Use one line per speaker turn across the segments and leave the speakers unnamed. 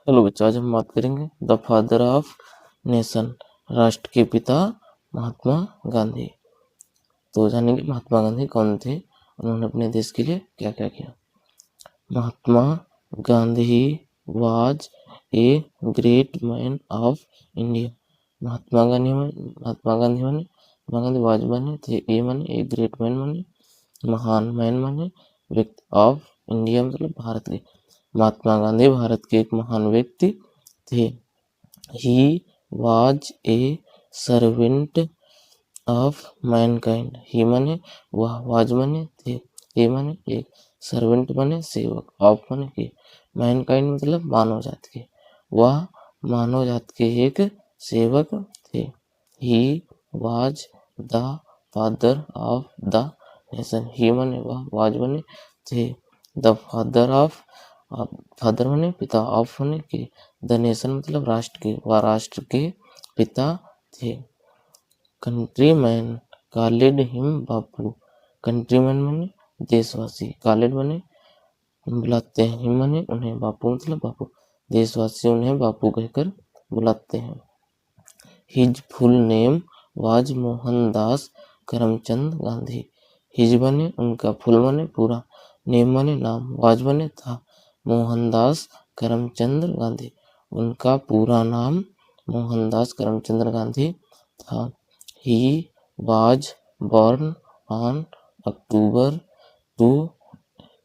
चलो बच्चों, आज हम बात करेंगे द फादर ऑफ नेशन, राष्ट्र के पिता महात्मा गांधी। तो जानेंगे महात्मा गांधी कौन थे, उन्होंने अपने देश के लिए क्या क्या किया। Mahatma Gandhi was a great man of India. Mahatma Gandhi was माने थे, ए माने एक ग्रेट मैन माने महान, मैन माने व्यक्ति, ऑफ इंडिया मतलब भारत के। महात्मा गांधी भारत के एक महान व्यक्ति थे। He was a servant of mankind. He माने वह, वाज माने थे, ए माने एक, सर्वेंट माने सेवक, ऑफ माने के, मैनकाइंड मतलब मानव जाति के, वह मानव जाति के एक सेवक थे। He was the father of the nation. He माने वह, वाज माने थे, द फादर ऑफ, फादर माने पिता, ऑफ माने के, द नेशन मतलब राष्ट्र के, वह राष्ट्र के पिता थे। कंट्रीमैन कॉल्ड हिम बापू। कंट्रीमैन माने देशवासी, कॉल्ड माने बुलाते हैं, हिम माने उन्हें, बापू मतलब बापू, देशवासी उन्हें बापू कहकर बुलाते हैं। His full name was Mohandas Karamchand Gandhi. His माने उनका, फुल माने पूरा, नेम माने नाम, वाज माने था, मोहनदास करमचंद गांधी उनका पूरा नाम मोहनदास करमचंद गांधी था। He was born on October 2,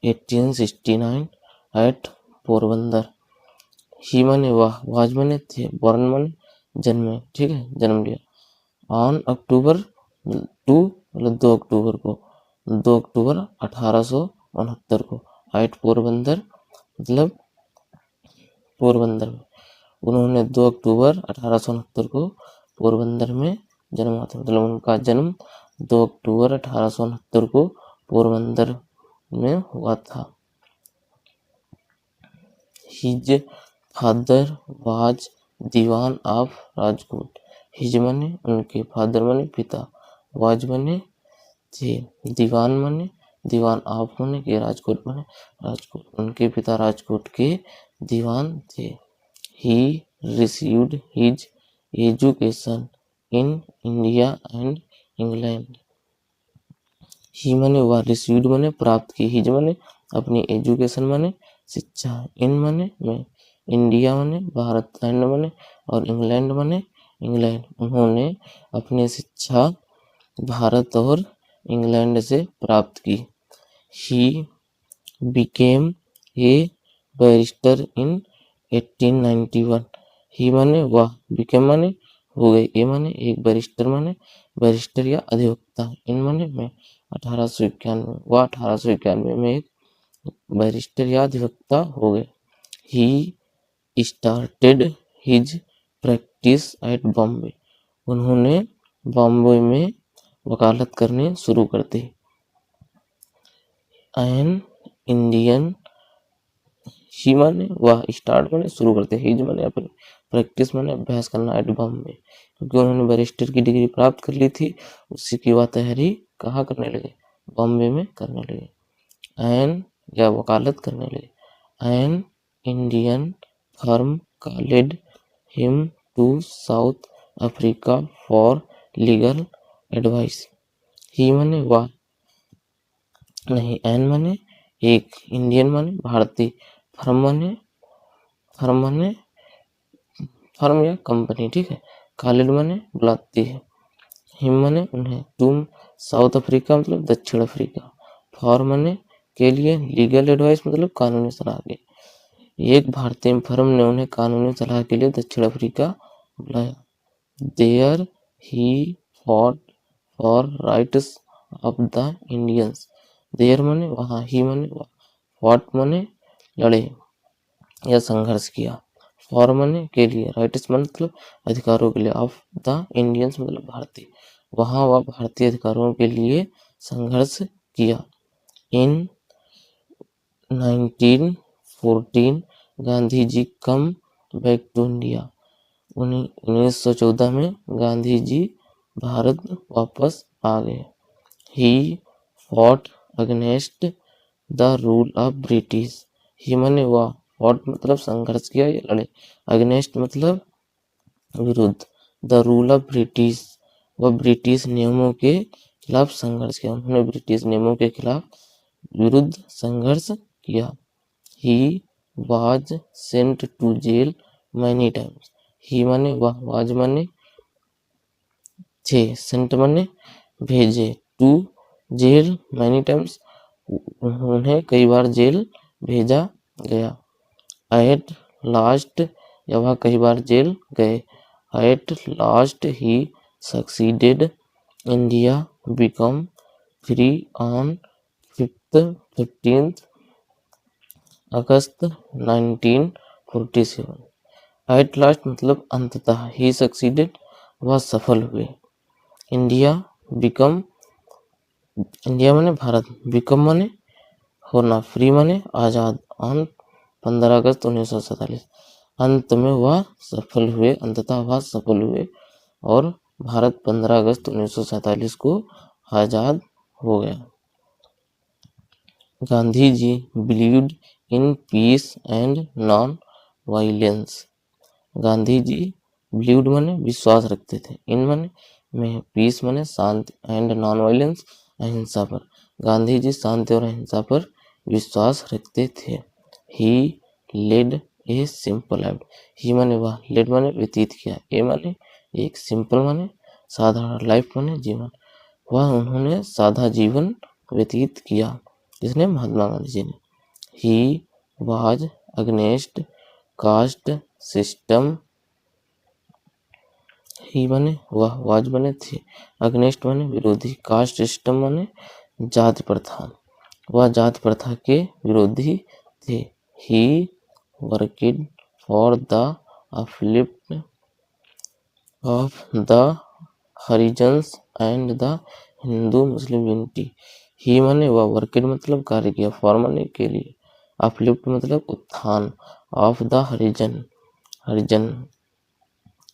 1869 at Porbandar. He माने वह, वाज माने थे, बॉर्न माने जन्मे, ठीक है, जन्म लिया। ऑन अक्टूबर 2 मतलब 2 अक्टूबर को, 2 अक्टूबर 1869 को, एट पोरबंदर मतलब पोरबंदर में। उन्होंने 2 अक्टूबर 1869 को पोरबंदर में जन्मा था, मतलब उनका जन्म 2 अक्टूबर 1869 को पोरबंदर में हुआ था। His father was Dewan of Rajkot. His माने उनके, फादर माने पिता, वाज माने थे, दीवान माने दीवान, ऑफ माने के, राजकोट माने राजकोट, उनके पिता राजकोट के दीवान थे। He received his education in India and England. He माने वह, रिसीव्ड माने प्राप्त की, हिज माने अपनी, एजुकेशन माने शिक्षा, इन माने में, इंडिया माने भारत, एंड माने और इंग्लैंड माने इंग्लैंड, उन्होंने अपनी शिक्षा भारत और इंग्लैंड से प्राप्त की। ही बिकेम ए बैरिस्टर इन 1891। ही माने वह, बिकेम माने हो गए, ए माने एक, बैरिस्टर माने बैरिस्टर या अधिवक्ता, इन माने में, 1891, वह 1891 में एक बैरिस्टर या अधिवक्ता हो गए। He started his practice eight Bombay. उन्होंने बॉम्बे में वकालत करने शुरू कर दी। एन इंडियन, ही माने वह, स्टार्ट माने शुरू करते, हिज माने अपनी, प्रैक्टिस माने अभ्यास करना, एट बॉम्बे क्योंकि उन्होंने बैरिस्टर की डिग्री प्राप्त कर ली थी, उसी की वह तैयारी कहाँ करने लगे, बॉम्बे में करने लगे। एन या वकालत करने लगे। An Indian firm called him to South Africa for legal advice. He माने वह, नहीं, एन माने एक, इंडियन माने भारतीय, फर्म माने फर्म या कंपनी, ठीक है, कॉल्ड माने बुलाती है, हिम माने उन्हें, तुम, साउथ अफ्रीका मतलब दक्षिण अफ्रीका, फॉर माने के लिए, लीगल एडवाइस मतलब कानूनी सलाह के, एक भारतीय फर्म ने उन्हें कानूनी सलाह के लिए दक्षिण अफ्रीका बुलाया। There he fought for rights of the Indians. There माने वहाँ, ही माने वहाँ, फॉट माने लड़े या संघर्ष किया, फॉर माने के लिए, राइट्स मतलब अधिकारों के लिए, ऑफ द इंडियंस मतलब भारतीय, वहाँ वह भारतीय अधिकारों के लिए संघर्ष किया। In 1914 Gandhi ji came back to India. 1914 में गांधी जी भारत वापस आ गए। He fought against the rule of British. He माने वह, फॉट मतलब संघर्ष किया या लड़े, अगेंस्ट मतलब विरुद्ध, द रूल ऑफ ब्रिटिश, वह ब्रिटिश नियमों के खिलाफ संघर्ष किया, उन्होंने ब्रिटिश नियमों के खिलाफ विरुद्ध संघर्ष किया। He was sent to jail many times, he माने वह, वाज माने थे, सेंट माने भेजे, टू जेल मैनी टाइम्स उन्हें कई बार जेल भेजा गया। एट लास्ट, या वह कई बार जेल गए। At last he succeeded, India become free on 15th August 1947। At last मतलब अंततः, ही सक्सीडेड वह सफल हुए, इंडिया बिकम, इंडिया माने भारत, बिकम माने होना, फ्री माने आजाद, ऑन 15 अगस्त 1947 अंत में वह सफल हुए, अंततः वह सफल हुए और भारत 15 अगस्त 1947 को आजाद हो गया। Gandhi ji believed in peace and non violence, Gandhi ji believed माने विश्वास रखते थे, इन माने में, पीस माने शांति, एंड नॉन वायलेंस अहिंसा पर, गांधी जी शांति और अहिंसा पर विश्वास रखते थे। ही लेड ए सिंपल लाइफ, ही माने वह, लेड माने व्यतीत किया, ए माने एक, सिंपल माने साधारण, लाइफ माने जीवन, वह उन्होंने सादा जीवन व्यतीत किया, इसने महात्मा गांधी जी ने। He was against caste system, he माने वह, वाज माने थे, अगेंस्ट माने विरोधी, कास्ट सिस्टम माने जाति प्रथा, वह जाति प्रथा के विरोधी थे। He worked for the uplift of the Harijans and the Hindu Muslim unity, he माने वह, वर्किड मतलब कार्य किया, फॉर माने के लिए, अपलिफ्ट मतलब उत्थान, of the Harijan, Harijan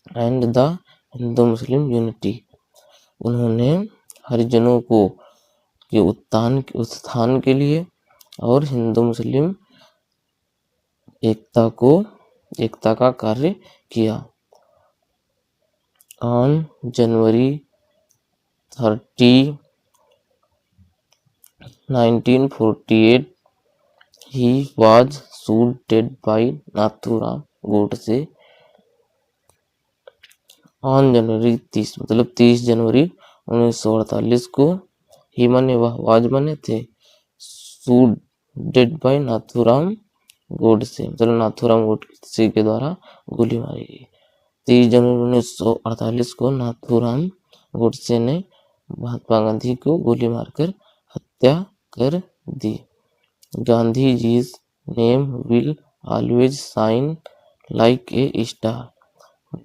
and the Hindu Muslim unity, उन्होंने हरिजनों को के उत्थान के लिए और हिंदू मुस्लिम एकता का कार्य किया। On January 30, 1948 he was shoot dead by Nathuram Godse. On January 30 मतलब 30 जनवरी 1948 को, ही माने वह, वाज माने थे, shoot dead by Nathuram Godse मतलब नाथूराम गोडसे के द्वारा गोली मारी गई। 30 जनवरी 1948 को नाथूराम गोडसे ने महात्मा गांधी को गोली मारकर हत्या कर दी। गांधी जी's name will always shine like a star,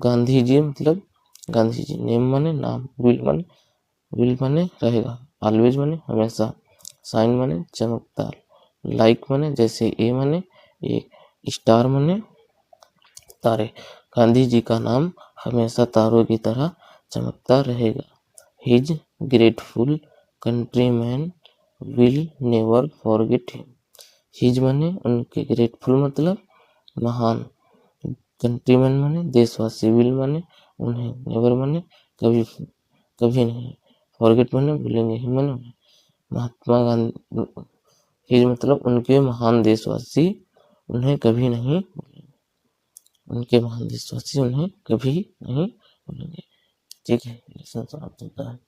Gandhi ji मतलब गांधी जी, नेम माने नाम, विल माने रहेगा, ऑलवेज माने हमेशा, शाइन माने चमकता, लाइक माने जैसे, ए माने एक, स्टार माने तारे, गांधी जी का नाम हमेशा तारों की तरह चमकता रहेगा। His grateful countryman will never forget him, his माने उनके, ग्रेटफुल मतलब महान, कंट्रीमैन माने देशवासी, विल माने उन्हें, नेवर माने कभी, कभी नहीं, फॉरगेट माने भूलेंगे, हिम माने महात्मा गांधी, हिज मतलब उनके महान देशवासी उन्हें कभी नहीं भूलेंगे, उनके महान देशवासी उन्हें कभी नहीं भूलेंगे। ठीक है, लेसन समाप्त होता है।